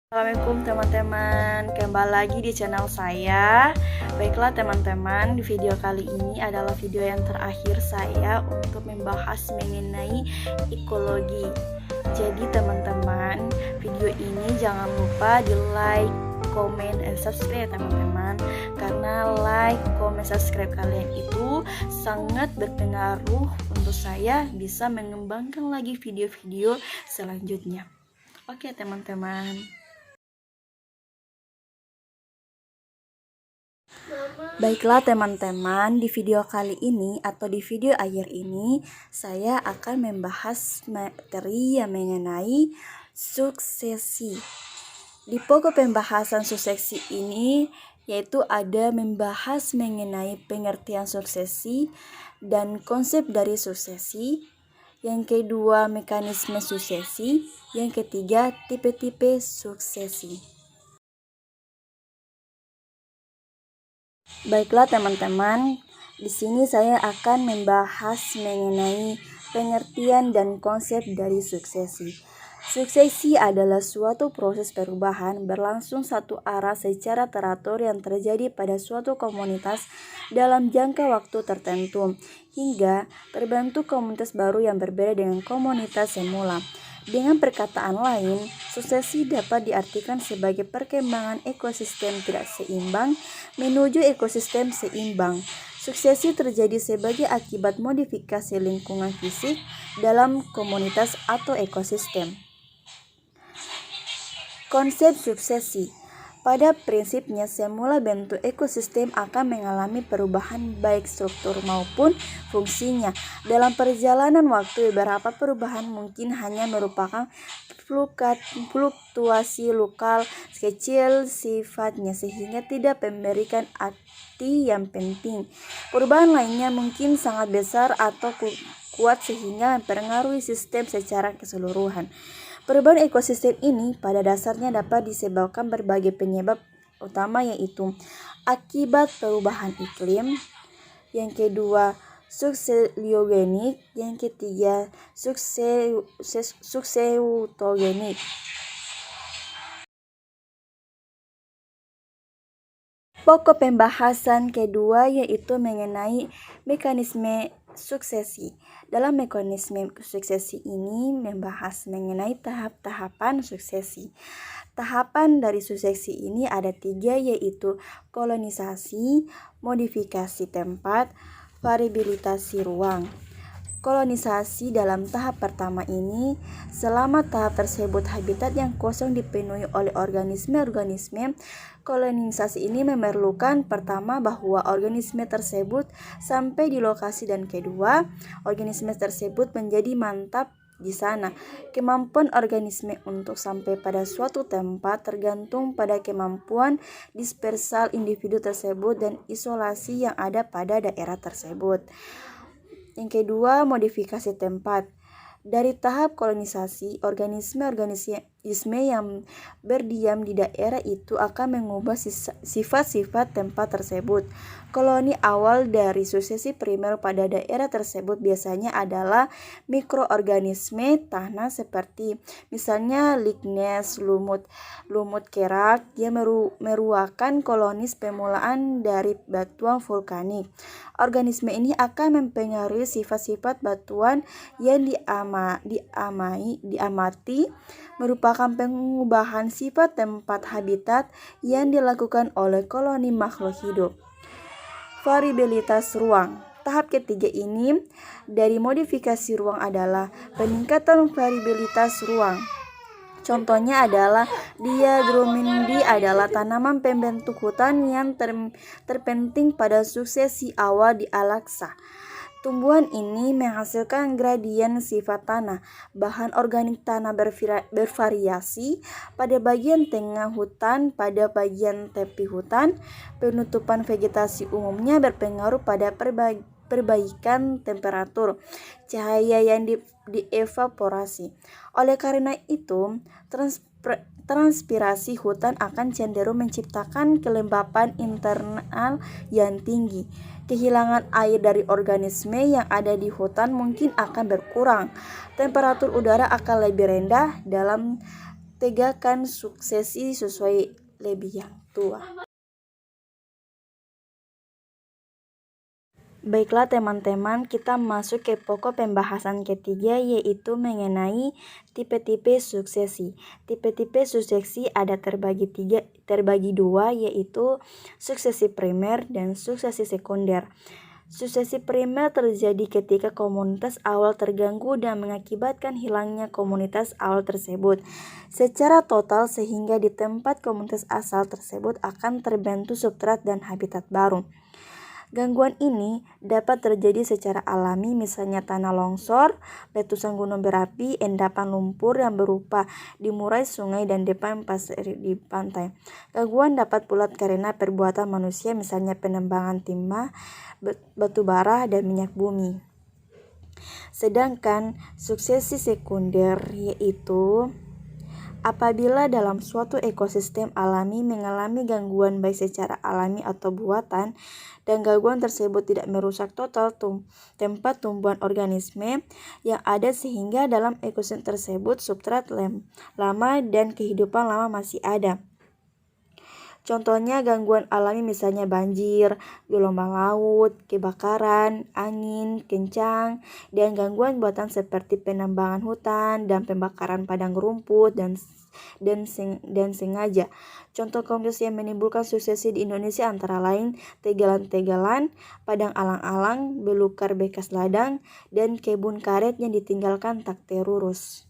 Assalamualaikum teman-teman, kembali lagi di channel saya. Baiklah teman-teman, di video kali ini adalah video yang terakhir saya untuk membahas mengenai ekologi. Jadi teman-teman, video ini jangan lupa di like, comment, dan subscribe teman-teman. Karena like, comment, subscribe kalian itu sangat berpengaruh untuk saya bisa mengembangkan lagi video-video selanjutnya. Oke teman-teman. Baiklah teman-teman, di video kali ini atau di video akhir ini saya akan membahas materi yang mengenai suksesi. Di pokok pembahasan suksesi ini yaitu ada membahas mengenai pengertian suksesi dan konsep dari suksesi. Yang kedua, mekanisme suksesi. Yang ketiga, tipe-tipe suksesi. Baiklah teman-teman, di sini saya akan membahas mengenai pengertian dan konsep dari suksesi. Suksesi adalah suatu proses perubahan berlangsung satu arah secara teratur yang terjadi pada suatu komunitas dalam jangka waktu tertentu, hingga terbentuk komunitas baru yang berbeda dengan komunitas semula. Dengan perkataan lain, suksesi dapat diartikan sebagai perkembangan ekosistem tidak seimbang menuju ekosistem seimbang. Suksesi terjadi sebagai akibat modifikasi lingkungan fisik dalam komunitas atau ekosistem. Konsep suksesi. Pada prinsipnya, semula bentuk ekosistem akan mengalami perubahan baik struktur maupun fungsinya. Dalam perjalanan waktu, beberapa perubahan mungkin hanya merupakan fluktuasi lokal kecil sifatnya sehingga tidak memberikan arti yang penting. Perubahan lainnya mungkin sangat besar atau kuat sehingga mempengaruhi sistem secara keseluruhan. Perubahan ekosistem ini pada dasarnya dapat disebabkan berbagai penyebab utama, yaitu akibat perubahan iklim, yang kedua suksesiogenik, yang ketiga sukseutogenik. Pokok pembahasan kedua yaitu mengenai mekanisme suksesi. Dalam mekanisme suksesi ini membahas mengenai tahap-tahapan suksesi. Tahapan dari suksesi ini ada 3, yaitu kolonisasi, modifikasi tempat, variabilitasi ruang. Kolonisasi dalam tahap pertama ini, selama tahap tersebut habitat yang kosong dipenuhi oleh organisme-organisme. Kolonisasi ini memerlukan pertama bahwa organisme tersebut sampai di lokasi dan kedua, organisme tersebut menjadi mantap di sana. Kemampuan organisme untuk sampai pada suatu tempat tergantung pada kemampuan dispersal individu tersebut dan isolasi yang ada pada daerah tersebut. Yang kedua, modifikasi tempat. Dari tahap kolonisasi, organisme-organisme yang berdiam di daerah itu akan mengubah sifat-sifat tempat tersebut. Koloni awal dari suksesi primer pada daerah tersebut biasanya adalah mikroorganisme tanah seperti misalnya ligness, lumut kerak yang merupakan kolonis permulaan dari batuan vulkanik. Organisme ini akan mempengaruhi sifat-sifat batuan yang diamati merupakan pengubahan sifat tempat habitat yang dilakukan oleh koloni makhluk hidup. Variabilitas ruang. Tahap ketiga ini dari modifikasi ruang adalah peningkatan variabilitas ruang. Contohnya adalah Diadromindi adalah tanaman pembentuk hutan yang terpenting pada suksesi awal di Alaksa. Tumbuhan ini menghasilkan gradien sifat tanah. Bahan organik tanah bervariasi pada bagian tengah hutan, pada bagian tepi hutan. Penutupan vegetasi umumnya berpengaruh pada perbaikan temperatur cahaya yang dievaporasi. Oleh karena itu, transpirasi hutan akan cenderung menciptakan kelembapan internal yang tinggi. Kehilangan air dari organisme yang ada di hutan mungkin akan berkurang. Temperatur udara akan lebih rendah dalam tegakkan suksesi sesuai lebih yang tua. Baiklah teman-teman, kita masuk ke pokok pembahasan ketiga, yaitu mengenai tipe-tipe suksesi. Tipe-tipe suksesi ada terbagi dua, yaitu suksesi primer dan suksesi sekunder. Suksesi primer terjadi ketika komunitas awal terganggu dan mengakibatkan hilangnya komunitas awal tersebut secara total, sehingga di tempat komunitas asal tersebut akan terbentuk substrat dan habitat baru. Gangguan ini dapat terjadi secara alami, misalnya tanah longsor, letusan gunung berapi, endapan lumpur yang berupa di murai sungai dan depan pasir di pantai. Gangguan dapat pula karena perbuatan manusia, misalnya penembangan timah, batu bara, dan minyak bumi. Sedangkan suksesi sekunder yaitu apabila dalam suatu ekosistem alami mengalami gangguan baik secara alami atau buatan, dan gangguan tersebut tidak merusak total tempat tumbuhan organisme yang ada, sehingga dalam ekosistem tersebut substrat lama dan kehidupan lama masih ada. Contohnya gangguan alami misalnya banjir, gelombang laut, kebakaran, angin kencang, dan gangguan buatan seperti penambangan hutan dan pembakaran padang rumput dan sengaja. Contoh komunitas yang menimbulkan suksesi di Indonesia antara lain tegalan-tegalan, padang alang-alang, belukar bekas ladang, dan kebun karet yang ditinggalkan tak terurus.